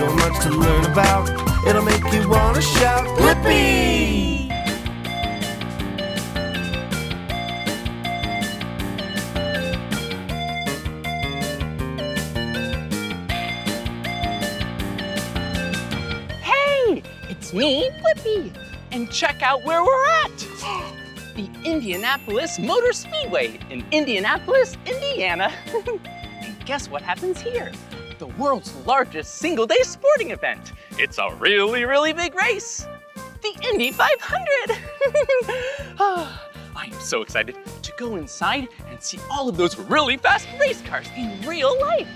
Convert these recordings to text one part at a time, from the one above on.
so much to learn about. It'll make you wanna shout, Blippi! It's me, Blippi, and check out where we're at. The Indianapolis Motor Speedway in Indianapolis, Indiana. And guess what happens here? The world's largest single-day sporting event. It's a really, really big race. The Indy 500. I am so excited to go inside and see all of those really fast race cars in real life.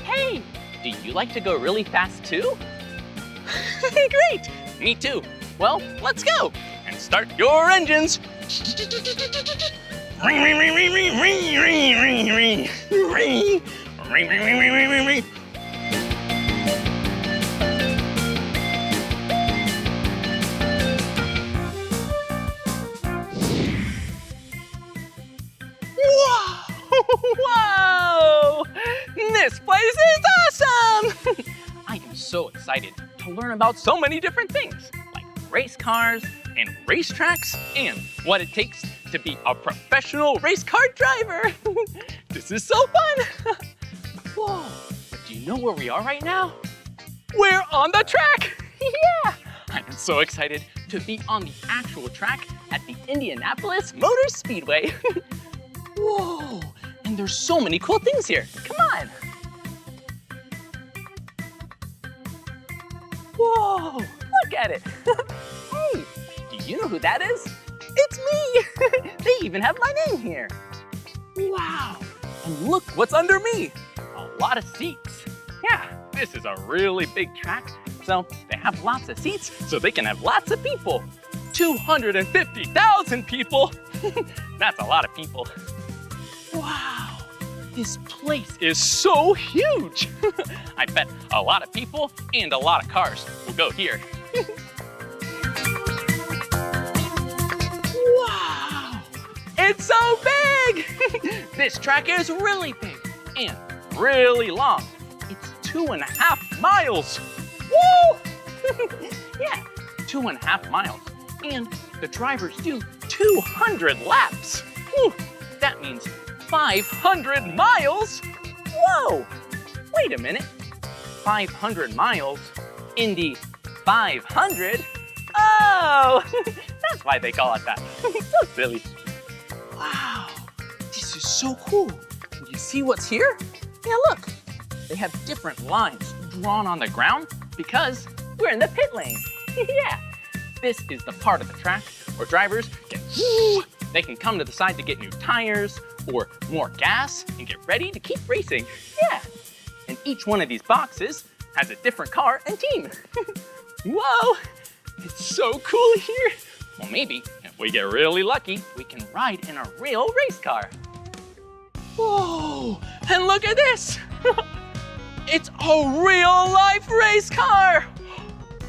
Hey, do you like to go really fast too? Great, me too. Well, let's go and start your engines. Whoa! This place is awesome! I am so excited to learn about so many different things, like race cars and racetracks and what it takes to be a professional race car driver. This is so fun! Whoa, but do you know where we are right now? We're on the track! Yeah! I am so excited to be on the actual track at the Indianapolis Motor Speedway. Whoa, and there's so many cool things here. Come on. Whoa, look at it. Hey, do you know who that is? It's me. They even have my name here. Wow, and look what's under me. A lot of seats. Yeah, this is a really big track, so they have lots of seats so they can have lots of people. 250,000 people. That's a lot of people. Wow, this place is so huge. I bet a lot of people and a lot of cars will go here. Wow, it's so big. This track is really big and really long. It's 2.5 miles. Woo! Yeah, 2.5 miles. And the drivers do 200 laps. Whew, that means 500 miles? Whoa! Wait a minute. 500 miles? Indy 500? Oh! That's why they call it that. So silly. Wow, this is so cool. You see what's here? Yeah, look. They have different lines drawn on the ground because we're in the pit lane. Yeah. This is the part of the track where drivers they can come to the side to get new tires or more gas and get ready to keep racing. Yeah, and each one of these boxes has a different car and team. Whoa, it's so cool here. Well, maybe if we get really lucky, we can ride in a real race car. Whoa, and look at this. It's a real life race car.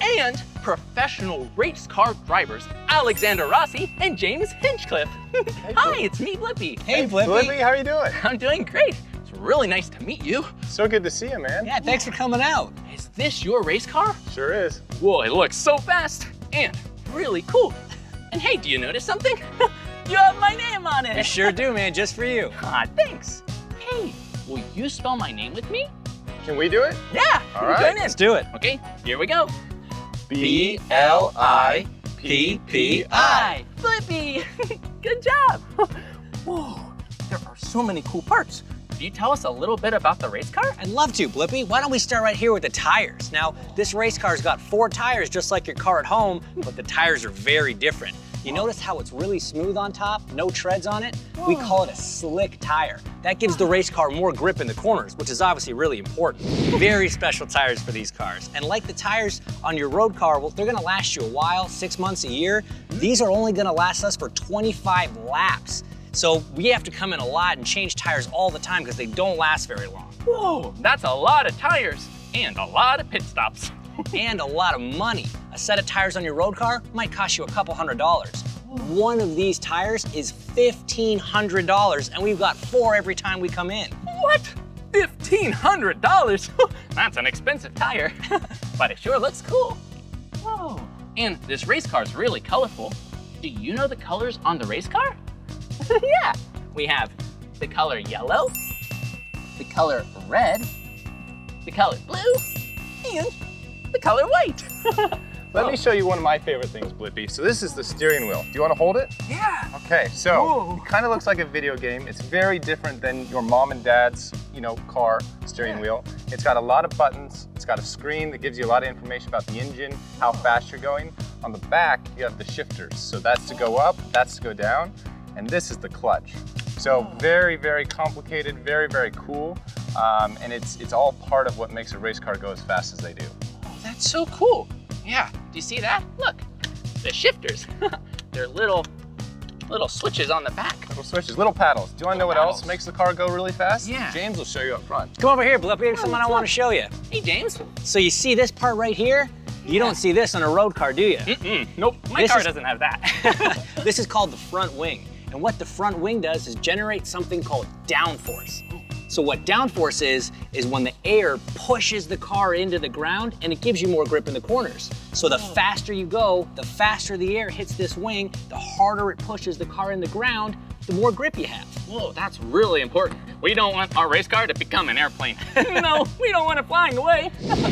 And professional race car drivers Alexander Rossi and James Hinchcliffe. Hey, hi, it's me, Blippi. Hey, Blippi, how are you doing? I'm doing great. It's really nice to meet you. So good to see you, man. Yeah, thanks for coming out. Is this your race car? Sure is. Whoa, it looks so fast and really cool. And hey, do you notice something? You have my name on it. You sure do, man, just for you. Ah, thanks. Hey, will you spell my name with me? Can we do it? Yeah, all right. join in. Let's do it. Okay, here we go. B-L-I-P-P-I. Blippi! Good job! Whoa, there are so many cool parts. Can you tell us a little bit about the race car? I'd love to, Blippi. Why don't we start right here with the tires? Now, this race car's got 4 tires just like your car at home, but the tires are very different. You notice how it's really smooth on top, no treads on it? We call it a slick tire. That gives the race car more grip in the corners, which is obviously really important. Very special tires for these cars. And like the tires on your road car, well, they're gonna last you a while, 6 months, a year. These are only gonna last us for 25 laps. So we have to come in a lot and change tires all the time because they don't last very long. Whoa, that's a lot of tires and a lot of pit stops. And a lot of money. A set of tires on your road car might cost you a couple $100. One of these tires is $1,500, and we've got 4 every time we come in. What? $1,500? That's an expensive tire, but it sure looks cool. Whoa, and this race car is really colorful. Do you know the colors on the race car? Yeah, we have the color yellow, the color red, the color blue, and the color white. Let me show you one of my favorite things, Blippi. So this is the steering wheel. Do you want to hold it? Yeah. Okay, so Whoa. it kind of looks like a video game. It's very different than your mom and dad's, car steering wheel. It's got a lot of buttons. It's got a screen that gives you a lot of information about the engine, how fast you're going. On the back, you have the shifters. So that's to go up, that's to go down, and this is the clutch. So very, very complicated, very, very cool. And it's all part of what makes a race car go as fast as they do. Oh, that's so cool. Yeah, do you see that? Look, the shifters. They're little switches on the back. Little switches, little paddles. Do you want to know what else makes the car go really fast? Yeah. James will show you up front. Come over here, Blippi. There's something I want to show you. Hey, James. So you see this part right here? You don't see this on a road car, do you? Nope, my This car is- doesn't have that. This is called the front wing. And what the front wing does is generate something called downforce. So what downforce is when the air pushes the car into the ground and it gives you more grip in the corners. So the faster you go, the faster the air hits this wing, the harder it pushes the car in the ground, the more grip you have. Whoa, that's really important. We don't want our race car to become an airplane. No, we don't want it flying away.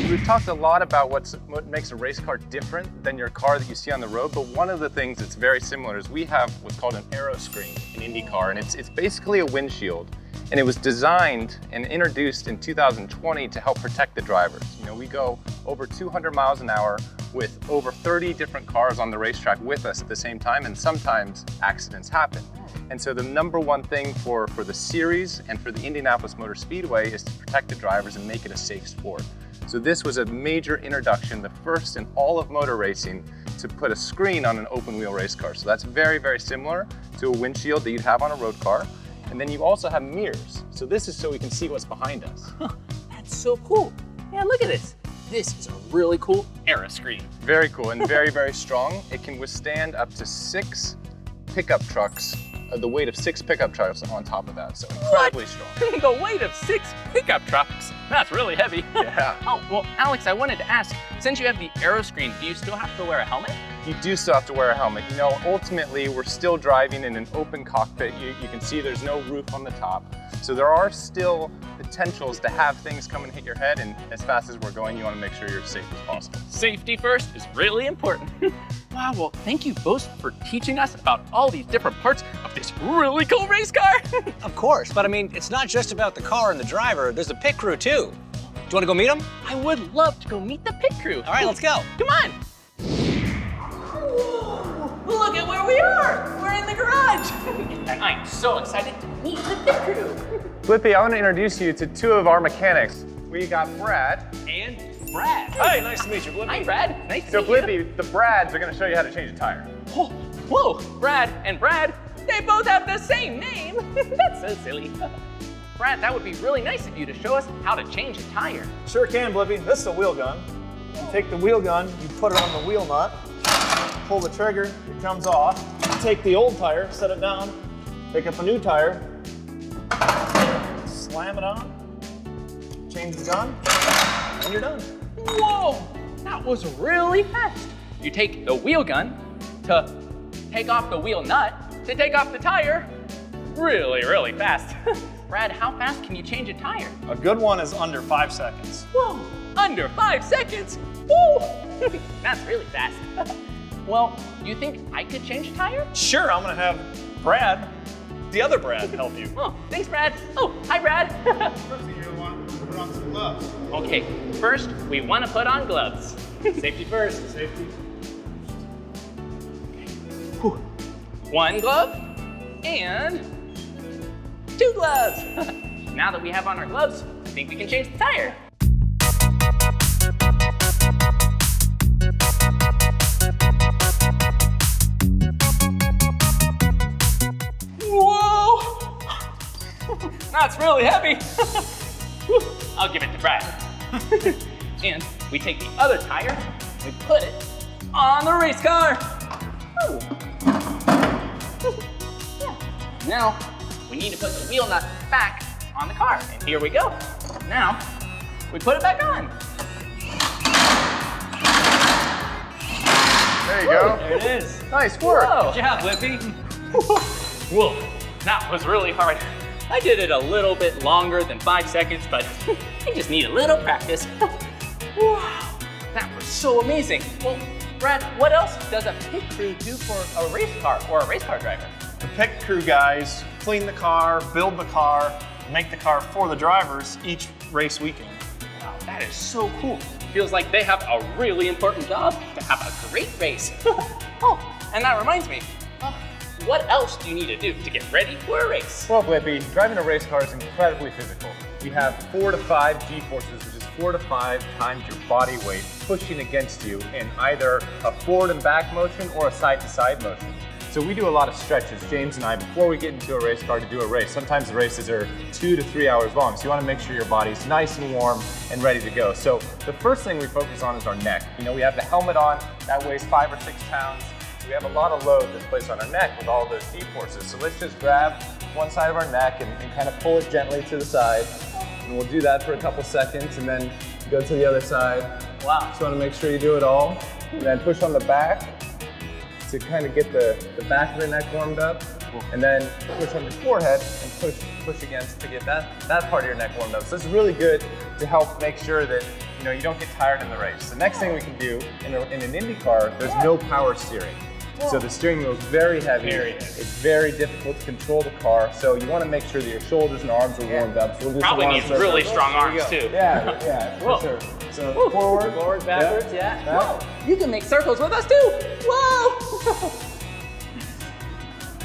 We've talked a lot about what makes a race car different than your car that you see on the road, but one of the things that's very similar is we have what's called an aero screen in Indy car, and it's basically a windshield. And it was designed and introduced in 2020 to help protect the drivers. We go over 200 miles an hour with over 30 different cars on the racetrack with us at the same time, and sometimes accidents happen. And so the number one thing for the series and for the Indianapolis Motor Speedway is to protect the drivers and make it a safe sport. So this was a major introduction, the first in all of motor racing to put a screen on an open wheel race car. So that's very, very similar to a windshield that you'd have on a road car. And then you also have mirrors. So this is so we can see what's behind us. That's so cool. Yeah, look at this. This is a really cool aero screen. Very cool and very, very strong. It can withstand up to 6 pickup trucks, the weight of 6 pickup trucks on top of that. So incredibly strong. The weight of 6 pickup trucks. That's really heavy. Yeah. Oh, well, Alex, I wanted to ask, since you have the aero screen, do you still have to wear a helmet? You do still have to wear a helmet. Ultimately, we're still driving in an open cockpit. You can see there's no roof on the top. So there are still potentials to have things come and hit your head, and as fast as we're going, you want to make sure you're as safe as possible. Safety first is really important. Wow, well, thank you both for teaching us about all these different parts of this really cool race car. Of course, but I mean, it's not just about the car and the driver, there's a pit crew too. Do you want to go meet them? I would love to go meet the pit crew. All right, let's go. Come on. Whoa, look at where we are. We're in the garage. And I'm so excited to meet the pit crew. Blippi, I want to introduce you to 2 of our mechanics. We got Brad. And Brad. Hi, nice to meet you, Blippi. Hi, Brad. Nice So to meet you. Blippi, the Brads are going to show you how to change a tire. Oh, whoa, Brad and Brad, they both have the same name. That's so silly. Brad, that would be really nice of you to show us how to change a tire. Sure can, Blippi. This is a wheel gun. You take the wheel gun, you put it on the wheel nut, pull the trigger, it comes off. Take the old tire, set it down, pick up a new tire, slam it on, change the gun, and you're done. Whoa, that was really fast. You take the wheel gun to take off the wheel nut to take off the tire. Really, really fast. Brad, how fast can you change a tire? A good one is under 5 seconds. Whoa, under 5 seconds. Woo! That's really fast. Well, you think I could change a tire? Sure, I'm gonna have Brad, the other Brad, help you. Oh, thanks, Brad. Oh, hi, Brad. First thing you're gonna want to put on some gloves. Okay, first we want to put on gloves. Safety first. Safety. Whew. 1 glove and 2 gloves. Now that we have on our gloves, I think we can change the tire. Whoa! That's really heavy. Whew. I'll give it to Brad. And we take the other tire, we put it on the race car. Woo. Yeah. Now, we need to put the wheel nut back on the car. And here we go. Now, we put it back on. There you go. There it is. Nice work. Whoa. Good job, Blippi. Whoa, that was really hard. I did it a little bit longer than 5 seconds, but I just need a little practice. Wow, that was so amazing. Well, Brad, what else does a pit crew do for a race car or a race car driver? The pit crew guys clean the car, build the car, make the car for the drivers each race weekend. Wow, that is so cool. Feels like they have a really important job to have a great race. Oh, and that reminds me, what else do you need to do to get ready for a race? Well, Blippi, driving a race car is incredibly physical. We have 4 to 5 G-forces, which is 4 to 5 times your body weight pushing against you in either a forward and back motion or a side to side motion. So we do a lot of stretches, James and I, before we get into a race car to do a race. Sometimes the races are 2 to 3 hours long, so you want to make sure your body's nice and warm and ready to go. So the first thing we focus on is our neck. You know, we have the helmet on, that weighs 5 or 6 pounds. We have a lot of load that's placed on our neck with all those G-forces. So let's just grab one side of our neck and kind of pull it gently to the side. And we'll do that for a couple seconds and then go to the other side. Wow. Just want to make sure you do it all. And then push on the back to kind of get the back of the neck warmed up. And then push on your forehead and push against to get that part of your neck warmed up. So it's really good to help make sure that you don't get tired in the race. The next thing we can do in an Indy car, there's no power steering. So the steering wheel is very heavy. It's very difficult to control the car. So you want to make sure that your shoulders and arms are warmed up. So we'll do Probably some needs arm really circles. strong arms too. Yeah, for sure. So forward, backwards, yeah. back. You can make circles with us too. Whoa!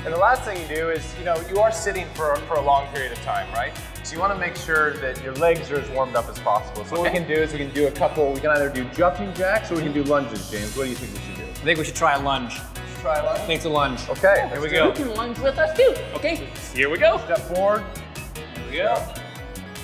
And the last thing you do is, you are sitting for a long period of time, right? So you want to make sure that your legs are as warmed up as possible. So what we can do is we can do we can either do jumping jacks or we can do lunges, James. What do you think we should do? I think we should try a lunge. Try a lunge? I think it's a lunge. Okay, Here we let's go. You can lunge with us too. Okay, here we go. Step forward. Here we go.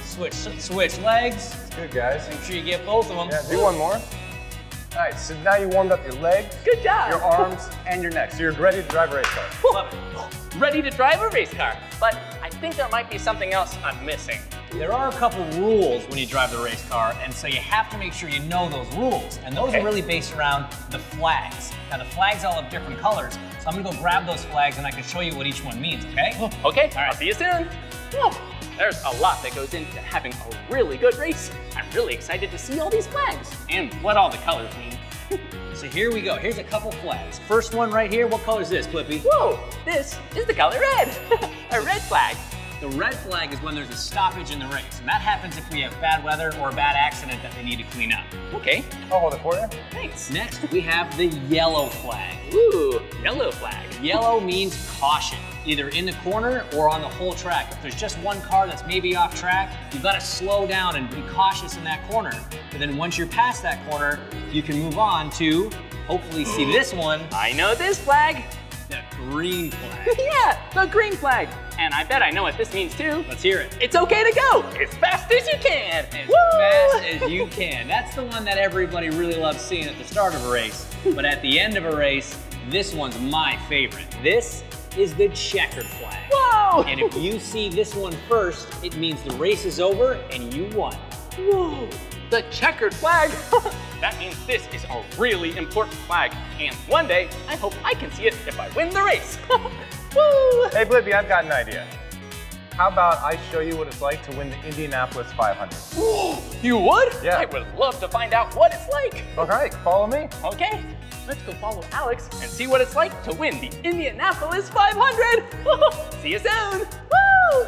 Switch legs. Good, guys. Make sure you get both of them. Yeah, do one more. All right, so now you warmed up your legs, Good job. your arms, and your neck. So you're ready to drive a race car. Love it. Ready to drive a race car, but I think there might be something else I'm missing. There are a couple rules when you drive the race car, and so you have to make sure you know those rules. And those are really based around the flags. Now the flags all have different colors, so I'm gonna go grab those flags and I can show you what each one means, okay? Okay, all right, see you soon. Whoa, there's a lot that goes into having a really good race. I'm really excited to see all these flags and what all the colors mean. So here we go. Here's a couple flags. First one right here, what color is this, Blippi? Whoa, this is the color red. A red flag. The red flag is when there's a stoppage in the race, and that happens if we have bad weather or a bad accident that they need to clean up. Okay, I'll hold it for you. thanks. Next, we have the yellow flag. Ooh, yellow flag. Yellow means caution, either in the corner or on the whole track. If there's just one car that's maybe off track, you've got to slow down and be cautious in that corner. But then once you're past that corner, you can move on to hopefully see this one, I know this flag. the green flag. Yeah, the green flag. And I bet I know what this means too. Let's hear it. It's okay to go as fast as you can. As Woo! fast as you can. That's the one that everybody really loves seeing at the start of a race. But at the end of a race, this one's my favorite. This is the checkered flag. Whoa! And if you see this one first, it means the race is over and you won. Whoa, the checkered flag. That means this is a really important flag. And one day, I hope I can see it if I win the race. Woo! Hey, Blippi, I've got an idea. How about I show you what it's like to win the Indianapolis 500? You would? Yeah. I would love to find out what it's like. All right, follow me. Okay, let's go follow Alex and see what it's like to win the Indianapolis 500. See you soon. Woo!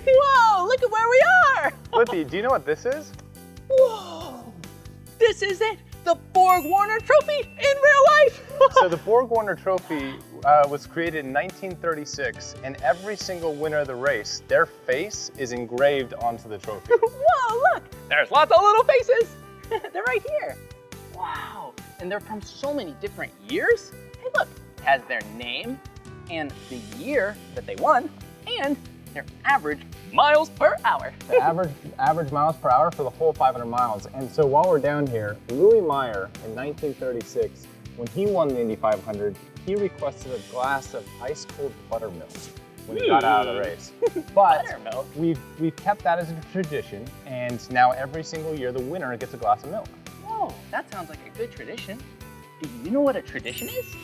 Whoa, look at where we are. Blippi, do you know what this is? Whoa, this is it. The Borg Warner Trophy in real life. So the Borg Warner Trophy was created in 1936, and every single winner of the race, their face is engraved onto the trophy. Whoa, look, there's lots of little faces. They're right here. Wow, and they're from so many different years. Hey, look, it has their name and the year that they won and their average miles per hour. The average miles per hour for the whole 500 miles. And so while we're down here, Louis Meyer in 1936, when he won the Indy 500, he requested a glass of ice cold buttermilk. when he got out of the race. But Buttermilk? we've kept that as a tradition, and now every single year the winner gets a glass of milk. Whoa, that sounds like a good tradition. Do you know what a tradition is?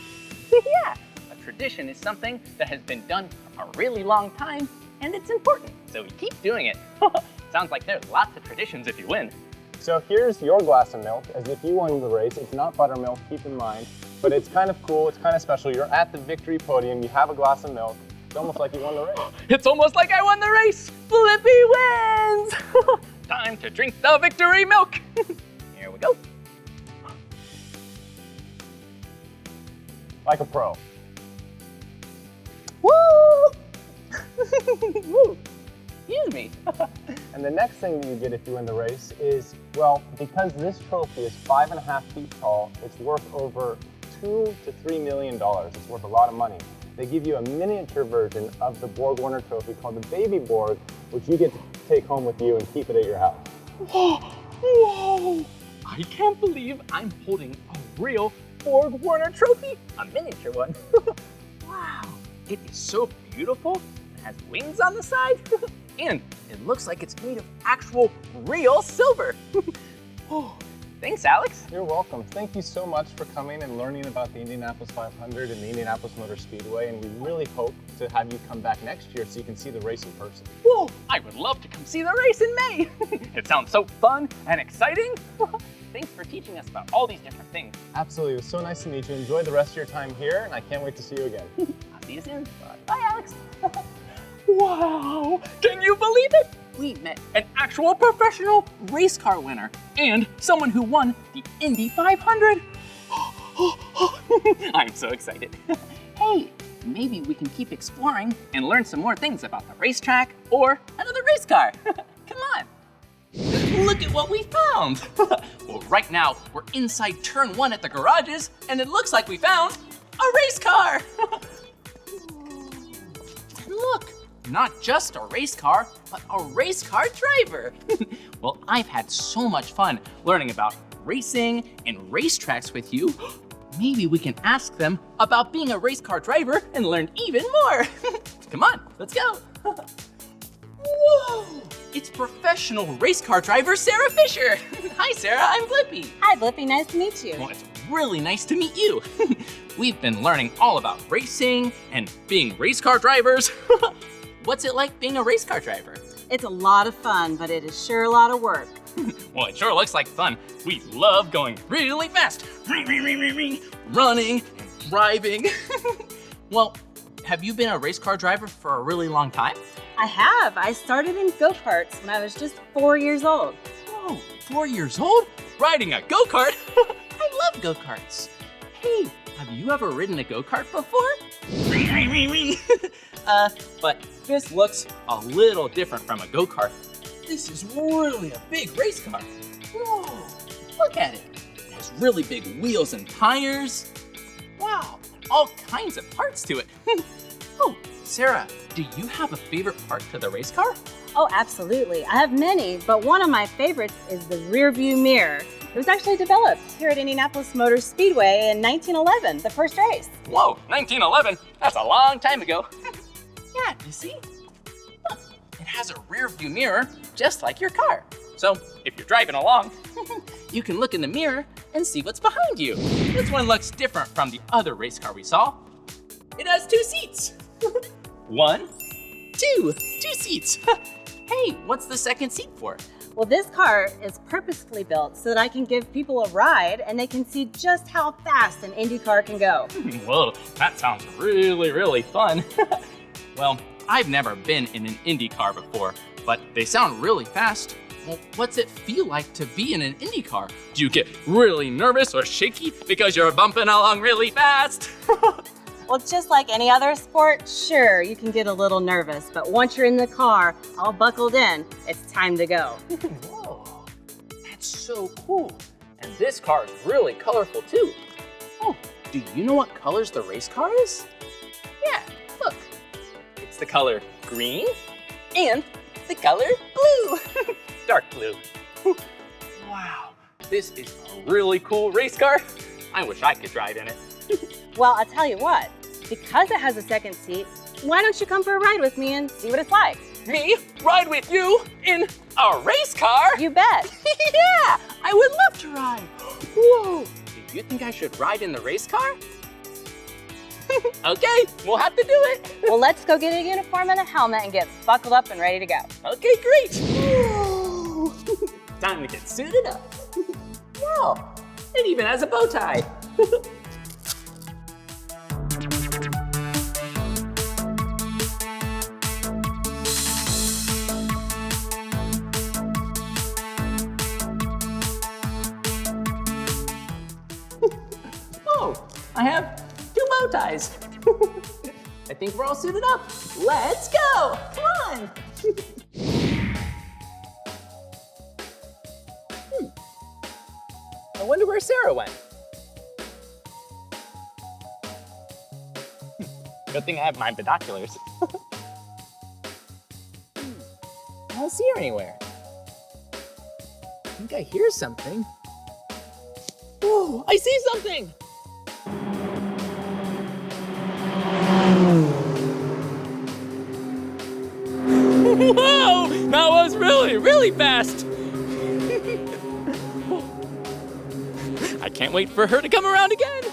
Yeah, a tradition is something that has been done for a really long time, and it's important, so we keep doing it. Sounds like there's lots of traditions if you win. So here's your glass of milk, as if you won the race. It's not buttermilk, keep in mind, but it's kind of cool, it's kind of special. You're at the victory podium, you have a glass of milk. It's almost like you won the race. It's almost like I won the race. Blippi wins. Time to drink the victory milk. Here we go. Like a pro. Woo! Woo! Excuse me. And the next thing that you get if you win the race is, well, because this trophy is 5.5 feet tall, it's worth over $2 to $3 million. It's worth a lot of money. They give you a miniature version of the Borg Warner trophy called the Baby Borg, which you get to take home with you and keep it at your house. Whoa! I can't believe I'm holding a real Borg Warner trophy, a miniature one. Wow, it is so beautiful. It has wings on the side, and it looks like it's made of actual real silver. Oh, thanks, Alex. You're welcome. Thank you so much for coming and learning about the Indianapolis 500 and the Indianapolis Motor Speedway, and we really hope to have you come back next year so you can see the race in person. Whoa, I would love to come see the race in May. It sounds so fun and exciting. Thanks for teaching us about all these different things. Absolutely. It was so nice to meet you. Enjoy the rest of your time here, and I can't wait to see you again. I'll see you soon. Bye, Alex. Wow, can you believe it? We met an actual professional race car winner and someone who won the Indy 500. I'm so excited. Hey, maybe we can keep exploring and learn some more things about the racetrack or another race car. Come on. Look at what we found. Well, right now we're inside turn 1 at the garages, and it looks like we found a race car. And look, not just a race car, but a race car driver. Well, I've had so much fun learning about racing and racetracks with you. Maybe we can ask them about being a race car driver and learn even more. Come on, let's go. Whoa! It's professional race car driver Sarah Fisher. Hi, Sarah, I'm Blippi. Hi, Blippi, nice to meet you. Well, it's really nice to meet you. We've been learning all about racing and being race car drivers. What's it like being a race car driver? It's a lot of fun, but it is sure a lot of work. Well, it sure looks like fun. We love going really fast, running and driving. Well, have you been a race car driver for a really long time? I have. I started in go-karts when I was just 4 years old. Whoa, 4 years old? Riding a go-kart? I love go-karts. Hey, have you ever ridden a go-kart before? But this looks a little different from a go-kart. This is really a big race car. Whoa, look at it. It has really big wheels and tires. Wow, all kinds of parts to it. Oh, Sarah, do you have a favorite part to the race car? Oh, absolutely. I have many, but one of my favorites is the rear view mirror. It was actually developed here at Indianapolis Motor Speedway in 1911, the first race. Whoa, 1911? That's a long time ago. Yeah, you see? Look, it has a rear view mirror just like your car. So if you're driving along, you can look in the mirror and see what's behind you. This one looks different from the other race car we saw. It has 2 seats. 1, 2 seats. Hey, what's the second seat for? Well, this car is purposefully built so that I can give people a ride and they can see just how fast an Indy car can go. Whoa, that sounds really fun. Well, I've never been in an Indy car before, but they sound really fast. Well, what's it feel like to be in an Indy car? Do you get really nervous or shaky because you're bumping along really fast? Well, just like any other sport, sure, you can get a little nervous, but once you're in the car, all buckled in, it's time to go. Whoa, that's so cool. And this car is really colorful too. Oh, do you know what colors the race car is? Yeah, look. It's the color green and the color blue. Dark blue. Wow, this is a really cool race car. I wish I could ride in it. Well, I'll tell you what, because it has a second seat, why don't you come for a ride with me and see what it's like? Me ride with you in a race car? You bet. Yeah, I would love to ride. Whoa, do you think I should ride in the race car? Okay, we'll have to do it. Well, let's go get a uniform and a helmet and get buckled up and ready to go. Okay, great. Whoa. Time to get suited up. Wow, it even has a bow tie. Oh, I have 2 bow ties. I think we're all suited up. Let's go, come on. I wonder where Sarah went. Good thing I have my binoculars. I don't see her anywhere. I think I hear something. Whoa, I see something! Whoa, that was really fast. I can't wait for her to come around again.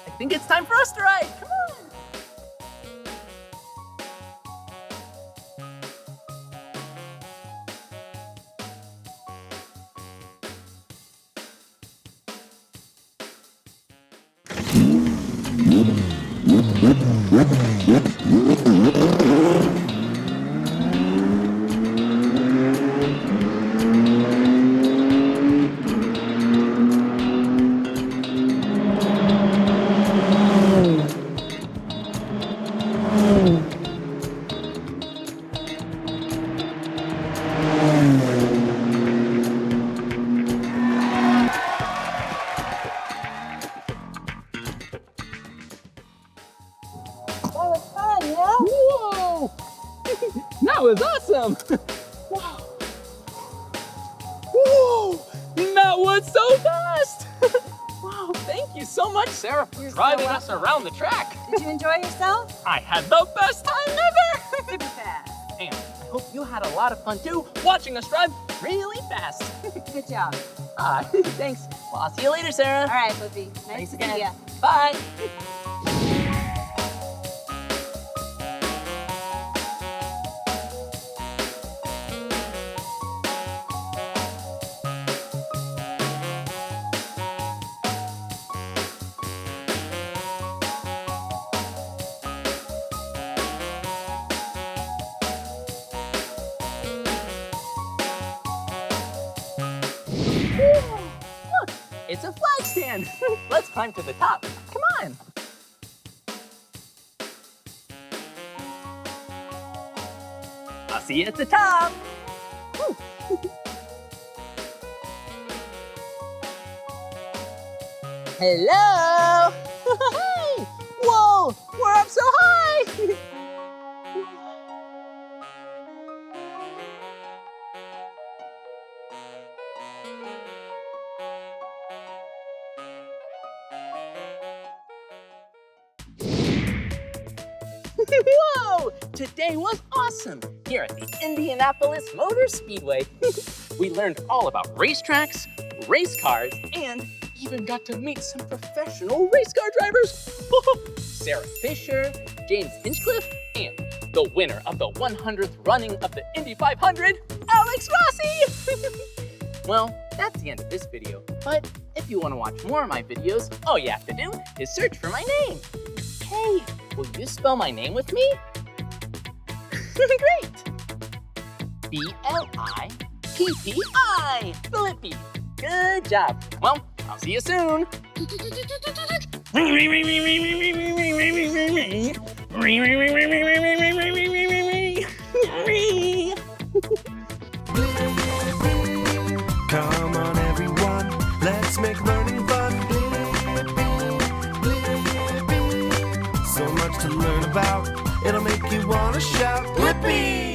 I think it's time for us to ride. Come on. Whoa! That was awesome! Wow! Whoa! That was so fast! Wow, thank you so much, Sarah, for driving us around the track. Did you enjoy yourself? I had the best time ever! Super fast. And I hope you had a lot of fun too, watching us drive really fast. Good job. Thanks. Well, I'll see you later, Sarah. All right, Blippi. Nice Thanks to again. see ya. Bye. Look, it's a flag stand. Let's climb to the top. Come on. I'll see you at the top. Woo. Hello. Hey. Whoa, we're up so high. Whoa! Today was awesome here at the Indianapolis Motor Speedway. We learned all about racetracks, race cars, and even got to meet some professional race car drivers. Sarah Fisher, James Hinchcliffe, and the winner of the 100th running of the Indy 500, Alex Rossi! Well, that's the end of this video, but if you want to watch more of my videos, all you have to do is search for my name. Hey, will you spell my name with me? Great! B-L-I-P-P-I, Blippi. Good job. Well, I'll see you soon. Come on everyone, let's make learning fun. So much to learn about, it'll make you wanna shout, Blippi!